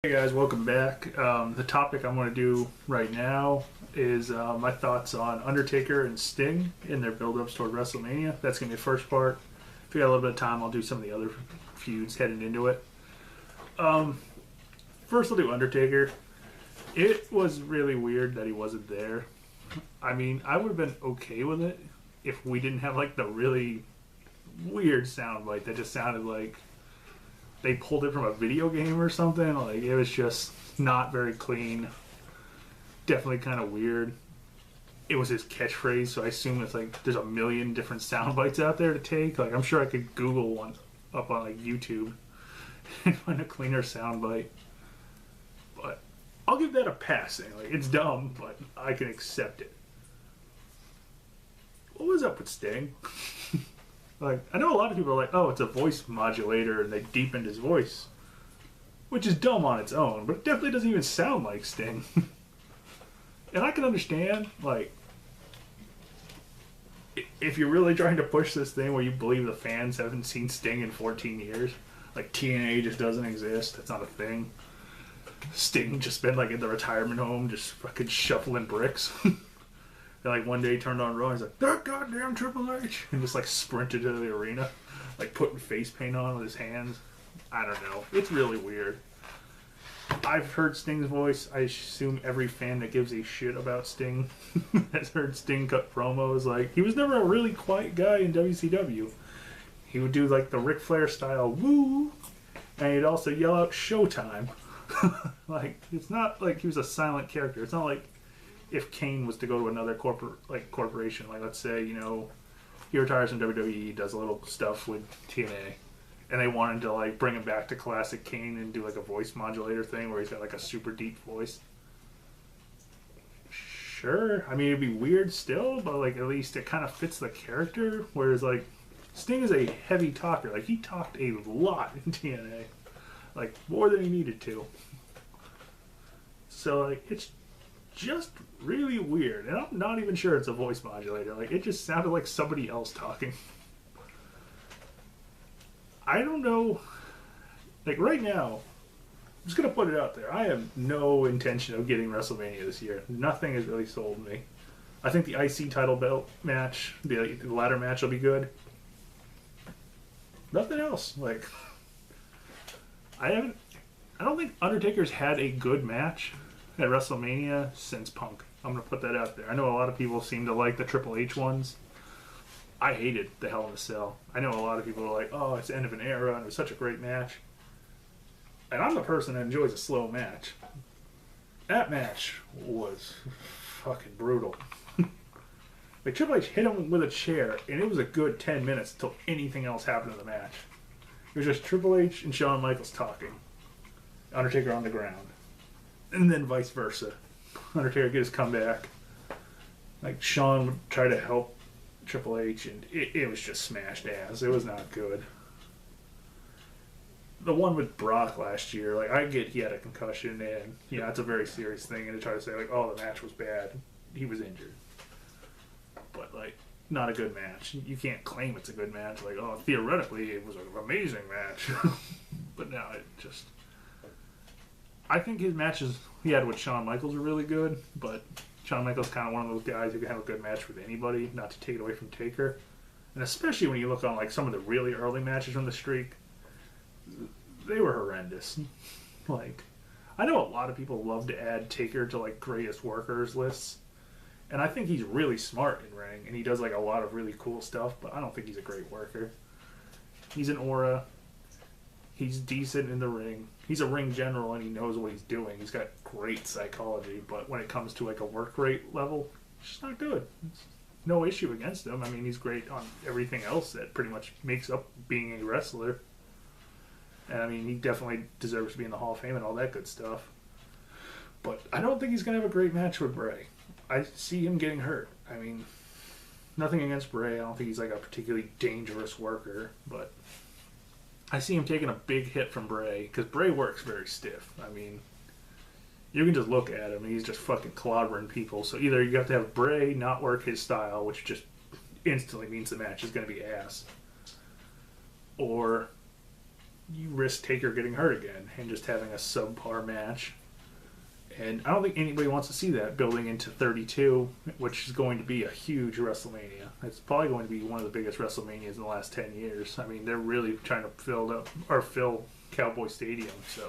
Hey guys, welcome back. The topic I'm going to do right now is my thoughts on Undertaker and Sting in their build-ups toward WrestleMania. That's going to be the first part. If we got a little bit of time, I'll do some of the other feuds heading into it. First, I'll do Undertaker. It was really weird that he wasn't there. I mean, I would have been okay with it if we didn't have like the really weird soundbite that just sounded like they pulled it from a video game or something. Like, it was just not very clean. Definitely kind of weird. It was his catchphrase, so I assume it's like there's a million different sound bites out there to take. Like, I'm sure I could Google one up on like YouTube and find a cleaner sound bite. But I'll give that a passing. Like, it's dumb, but I can accept it. What was up with Sting? Like, I know a lot of people are like, oh, it's a voice modulator and they deepened his voice. Which is dumb on its own, but it definitely doesn't even sound like Sting. And I can understand, like, if you're really trying to push this thing where you believe the fans haven't seen Sting in 14 years, like TNA just doesn't exist, that's not a thing. Sting just been like in the retirement home just fucking shuffling bricks. And like one day he turned on Raw and he's like, that goddamn Triple H, and just like sprinted to the arena, like putting face paint on with his hands. I don't know. It's really weird. I've heard Sting's voice. I assume every fan that gives a shit about Sting has heard Sting cut promos. Like, he was never a really quiet guy in WCW. He would do like the Ric Flair style woo, and he'd also yell out Showtime. Like, it's not like he was a silent character. It's not like if Kane was to go to another corporation, like let's say, you know, he retires from WWE, does a little stuff with TNA, and they wanted to like bring him back to classic Kane and do like a voice modulator thing where he's got like a super deep voice. Sure, I mean, it'd be weird still, but like at least it kind of fits the character. Whereas like Sting is a heavy talker, like he talked a lot in TNA, like more than he needed to. So like it's just really weird, and I'm not even sure it's a voice modulator. Like, it just sounded like somebody else talking. I don't know. Like, right now, I'm just gonna put it out there. I have no intention of getting WrestleMania this year. Nothing has really sold me. I think the IC title belt match, the ladder match, will be good. Nothing else. Like, I don't think Undertaker's had a good match at WrestleMania since Punk. I'm going to put that out there. I know a lot of people seem to like the Triple H ones. I hated the Hell in a Cell. I know a lot of people are like, oh, it's the end of an era and it was such a great match. And I'm the person that enjoys a slow match. That match was fucking brutal. Like, Triple H hit him with a chair and it was a good 10 minutes until anything else happened in the match. It was just Triple H and Shawn Michaels talking. Undertaker on the ground. And then vice versa. Undertaker get his comeback. Like, Shawn would try to help Triple H, and it was just smashed ass. It was not good. The one with Brock last year, like, I get he had a concussion, and, you know, it's a very serious thing, and to try to say, like, oh, the match was bad. He was injured. But, like, not a good match. You can't claim it's a good match. Like, oh, theoretically, it was an amazing match. But no, it just... I think his matches he had with Shawn Michaels were really good, but Shawn Michaels kind of one of those guys who can have a good match with anybody, not to take it away from Taker. And especially when you look on like some of the really early matches from the streak, they were horrendous. Like, I know a lot of people love to add Taker to like greatest workers lists, and I think he's really smart in ring, and he does like a lot of really cool stuff, but I don't think he's a great worker. He's an aura. He's decent in the ring. He's a ring general and he knows what he's doing. He's got great psychology, but when it comes to like a work rate level, it's just not good. It's no issue against him. I mean, he's great on everything else that pretty much makes up being a wrestler. And I mean, he definitely deserves to be in the Hall of Fame and all that good stuff. But I don't think he's going to have a great match with Bray. I see him getting hurt. I mean, nothing against Bray. I don't think he's like a particularly dangerous worker, but I see him taking a big hit from Bray, because Bray works very stiff. I mean, you can just look at him, and he's just fucking clobbering people. So either you have to have Bray not work his style, which just instantly means the match is going to be ass, or you risk Taker getting hurt again and just having a subpar match. And I don't think anybody wants to see that building into 32, which is going to be a huge WrestleMania. It's probably going to be one of the biggest WrestleManias in the last 10 years. I mean, they're really trying to fill Cowboy Stadium, so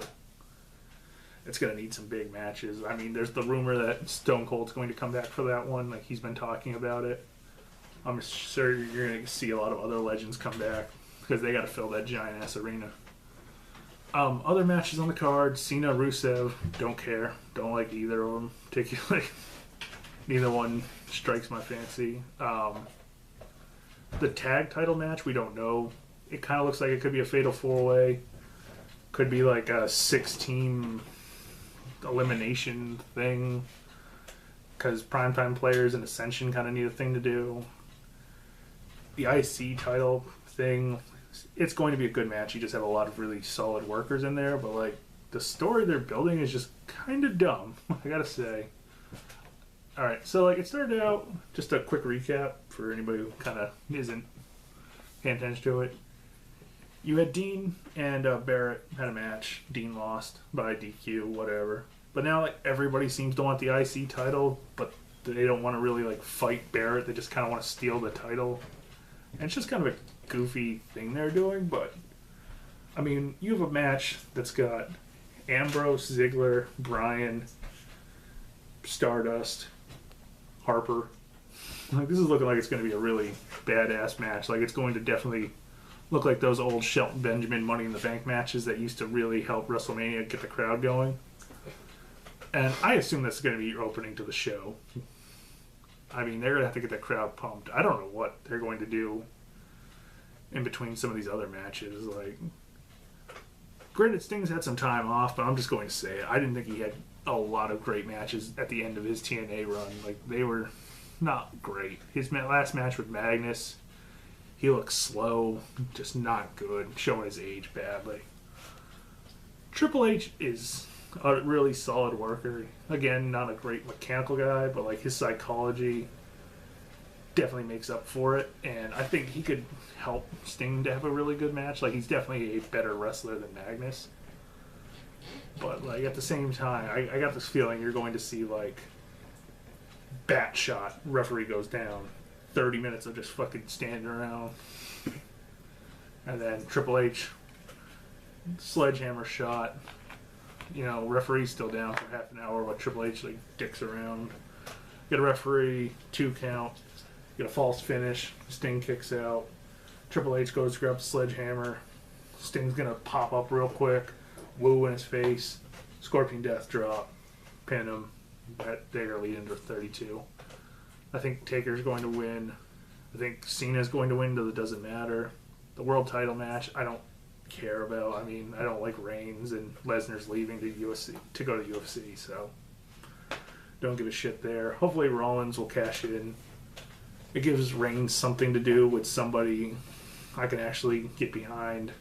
it's going to need some big matches. I mean, there's the rumor that Stone Cold's going to come back for that one. Like, he's been talking about it. I'm sure you're going to see a lot of other legends come back because they got to fill that giant-ass arena. Other matches on the card, Cena, Rusev, don't care. Don't like either of them particularly. Neither one strikes my fancy. The tag title match, we don't know. It kind of looks like it could be a fatal 4-way. Could be like a 6-team elimination thing. Because primetime players and Ascension kind of need a thing to do. The IC title thing, it's going to be a good match. You just have a lot of really solid workers in there, but like the story they're building is just kind of dumb, I gotta say. Alright, so like it started out, just a quick recap for anybody who kind of isn't paying attention to it. You had Dean and Barrett had a match. Dean lost by DQ, whatever. But now like everybody seems to want the IC title, but they don't want to really like fight Barrett. They just kind of want to steal the title. And it's just kind of a goofy thing they're doing, but I mean, you have a match that's got Ambrose, Ziggler, Bryan, Stardust, Harper. Like, this is looking like it's going to be a really badass match. Like, it's going to definitely look like those old Shelton Benjamin Money in the Bank matches that used to really help WrestleMania get the crowd going. And I assume that's going to be your opening to the show. I mean, they're going to have to get the crowd pumped. I don't know what they're going to do in between some of these other matches. Like, granted, Sting's had some time off, but I'm just going to say it. I didn't think he had a lot of great matches at the end of his TNA run. Like, they were not great. His last match with Magnus, he looked slow, just not good, showing his age badly. Triple H is a really solid worker. Again, not a great mechanical guy, but like his psychology definitely makes up for it, and I think he could help Sting to have a really good match. Like, he's definitely a better wrestler than Magnus, but like at the same time, I got this feeling you're going to see like bat shot, referee goes down, 30 minutes of just fucking standing around, and then Triple H sledgehammer shot, you know, referee's still down for half an hour while Triple H like dicks around, get a referee, 2 count, get a false finish, Sting kicks out, Triple H goes to grab the sledgehammer, Sting's gonna pop up real quick, woo in his face, Scorpion Death Drop, pin him, they're leading to 32. I think Taker's going to win. I think Cena's going to win, though it doesn't matter. The world title match, I don't care about. I mean, I don't like Reigns, and Lesnar's leaving to go to UFC, so don't give a shit there. Hopefully Rollins will cash in. It gives Reigns something to do with somebody I can actually get behind.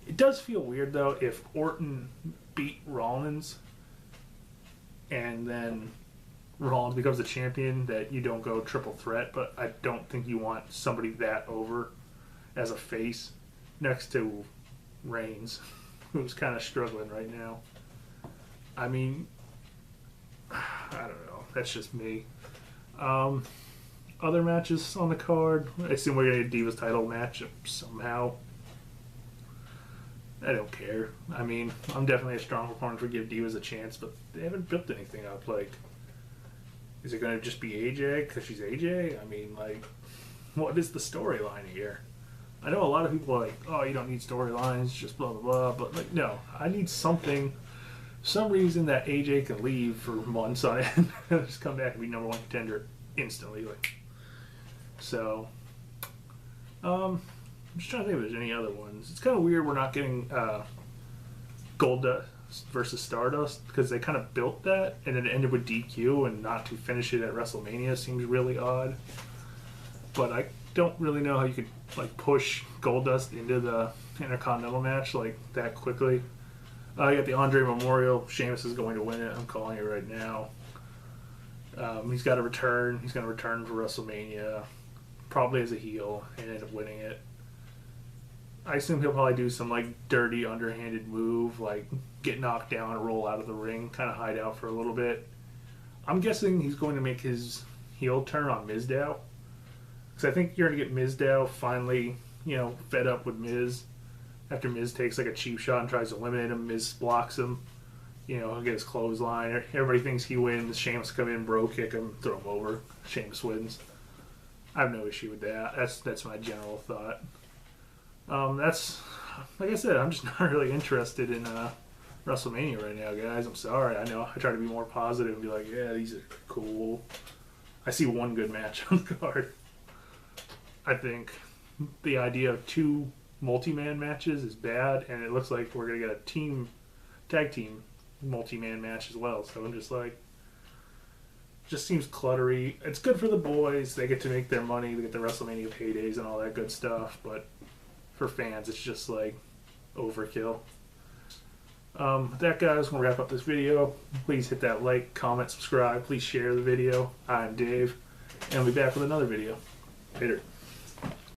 It does feel weird, though, if Orton beat Rollins and then Rollins becomes the champion, that you don't go triple threat, but I don't think you want somebody that over as a face next to Reigns, who's kind of struggling right now. I mean, I don't know. That's just me. Other matches on the card, I assume we're going to get a Divas title match somehow. I don't care. I mean, I'm definitely a strong proponent for give Divas a chance, but they haven't built anything up. Like, is it going to just be AJ because she's AJ? I mean, like, what is the storyline here? I know a lot of people are like, oh, you don't need storylines, just blah, blah, blah. But, like, no, I need something, some reason that AJ can leave for months on end and just come back and be number one contender instantly. Like, so, I'm just trying to think if there's any other ones. It's kind of weird we're not getting Goldust versus Stardust, because they kind of built that and then it ended with DQ, and not to finish it at WrestleMania seems really odd. But I don't really know how you could like push Goldust into the Intercontinental match like that quickly. You got the Andre Memorial. Sheamus is going to win it. I'm calling it right now. He's got to return. He's going to return for WrestleMania, probably as a heel, and end up winning it. I assume he'll probably do some like dirty, underhanded move, like get knocked down, roll out of the ring, kind of hide out for a little bit. I'm guessing he's going to make his heel turn on Mizdow, because I think you're going to get Mizdow finally, fed up with Miz. After Miz takes like a cheap shot and tries to eliminate him, Miz blocks him. He'll get his clothesline. Everybody thinks he wins. Sheamus come in, bro kick him, throw him over. Sheamus wins. I have no issue with that. That's my general thought. That's, like I said, I'm just not really interested in WrestleMania right now, guys. I'm sorry. I know I try to be more positive and be like, yeah, these are cool. I see one good match on the card. I think the idea of 2 multi-man matches is bad, and it looks like we're going to get a tag team multi-man match as well. So I'm just like, just seems cluttery. It's good for the boys. They get to make their money. They get the WrestleMania paydays and all that good stuff. But for fans, it's just like overkill. With that, guys, we'll wrap up this video. Please hit that like, comment, subscribe. Please share the video. I'm Dave, and I'll be back with another video. Later.